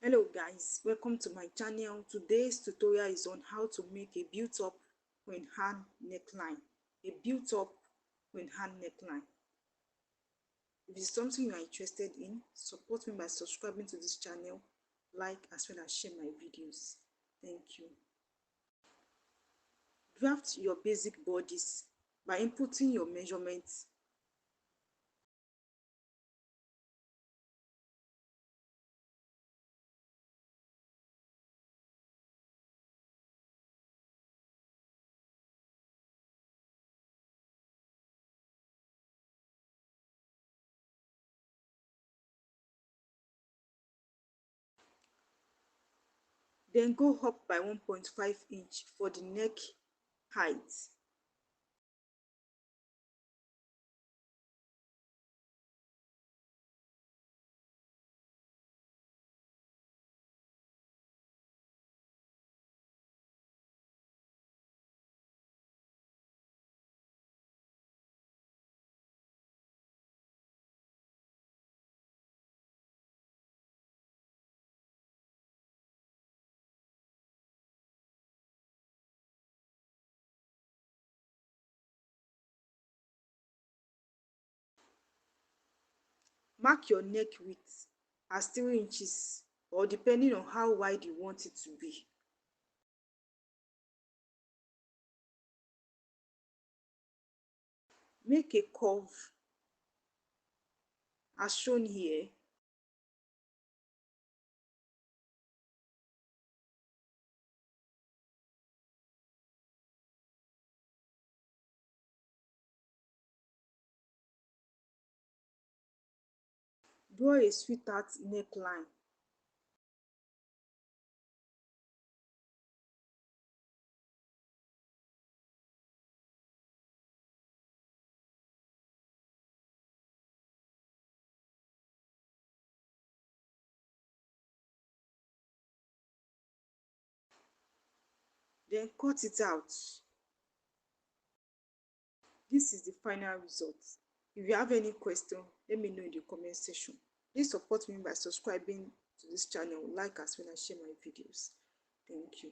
Hello guys, welcome to my channel. Today's tutorial is on how to make a built-up queen hand neckline. A built-up queen hand neckline. If it's something you are interested in, support me by subscribing to this channel, like as well as share my videos. Thank you. Draft your basic bodies by inputting your measurements. Then go up by 1.5 inch for the neck height. Mark your neck width as 3 inches or depending on how wide you want it to be. Make a curve as shown here. Draw a sweetheart neckline. Then cut it out. This is the final result. If you have any question, let me know in the comment section. Please support me by subscribing to this channel, like as well as share my videos. Thank you.